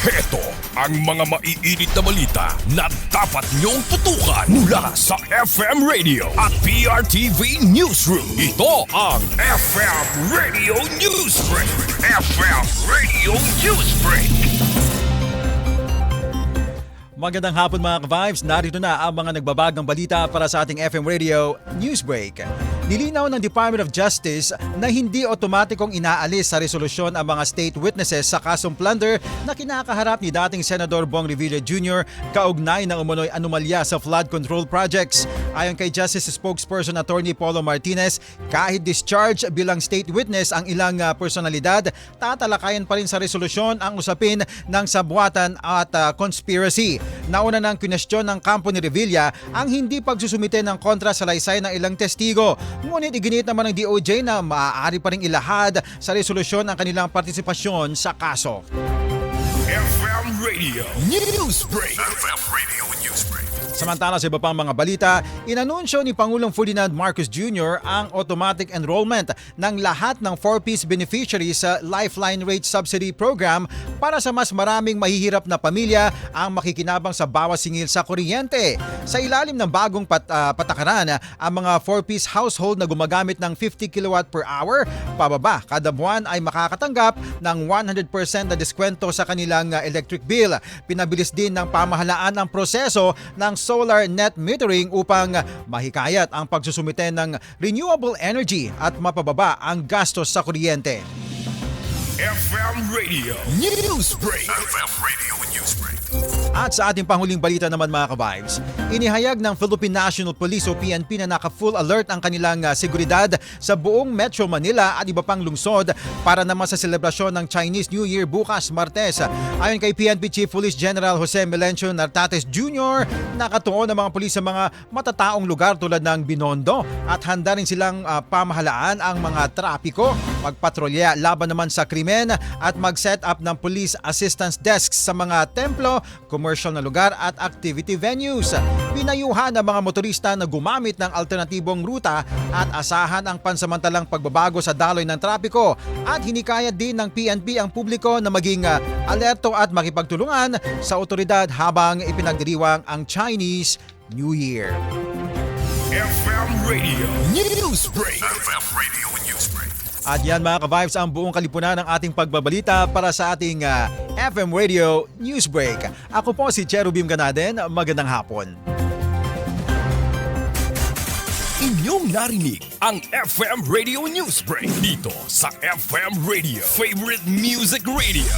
Heto ang mga maiinit na balita na dapat niyong tutukan mula sa FM Radio at PRTV Newsroom. Ito ang FM Radio Newsbreak. FM Radio Newsbreak. Magandang hapon mga ka-Vibes, narito na ang mga nagbabagang balita para sa ating FM Radio Newsbreak. Nilinaw ng Department of Justice na hindi otomatikong inaalis sa resolusyon ang mga state witnesses sa kasong plunder na kinakaharap ni dating Senador Bong Revilla Jr. kaugnay ng umunoy anomalya sa flood control projects. Ayon kay Justice Spokesperson Attorney Paulo Martinez, kahit discharge bilang state witness ang ilang personalidad, tatalakayan pa rin sa resolusyon ang usapin ng sabuatan at conspiracy. Nauna ng kinestyon ng kampo ni Revilla ang hindi pagsusumite ng kontra sa laysay ng ilang testigo. Ngunit iginit naman ng DOJ na maaari pa ring ilahad sa resolusyon ang kanilang partisipasyon sa kaso. FM Radio Newsbreak. FM Radio Newsbreak. Samantala sa iba pang mga balita, inanunsyo ni Pangulong Ferdinand Marcos Jr. ang automatic enrollment ng lahat ng 4-piece beneficiaries sa Lifeline Rate Subsidy Program para sa mas maraming mahihirap na pamilya ang makikinabang sa bawas singil sa kuryente. Sa ilalim ng bagong patakaran, ang mga 4-piece household na gumagamit ng 50 kilowatt per hour pababa kada buwan ay makakatanggap ng 100% na diskwento sa kanilang electric bill. Pinabilis din ng pamahalaan ang proseso ng solar net metering upang mahikayat ang pagsusumite ng renewable energy at mapababa ang gastos sa kuryente. FM Radio Newsbreak. FM Radio Newsbreak. At sa ating panghuling balita naman mga ka-Vibes, inihayag ng Philippine National Police o PNP na naka-full alert ang kanilang seguridad sa buong Metro Manila at iba pang lungsod para naman sa selebrasyon ng Chinese New Year bukas Martes. Ayon kay PNP Chief Police General Jose Melencio Nartates Jr., nakatuon ang mga pulis sa mga matataong lugar tulad ng Binondo at handa rin silang pamahalaan ang mga trapiko, magpatrolya laban naman sa krimen at mag-set up ng police assistance desks sa mga templo, commercial na lugar at activity venues. Pinayuhan ang mga motorista na gumamit ng alternatibong ruta at asahan ang pansamantalang pagbabago sa daloy ng trapiko at hinikayat din ng PNP ang publiko na maging alerto at makipagtulungan sa otoridad habang ipinagdiriwang ang Chinese New Year. FM Radio Newsbreak. FM Radio Newsbreak. At yan mga ka-Vibes ang buong kalipunan ng ating pagbabalita para sa ating FM Radio Newsbreak. Ako po si Cherubim Ganaden, magandang hapon. Inyong narinig ang FM Radio Newsbreak dito sa FM Radio, Favorite Music Radio.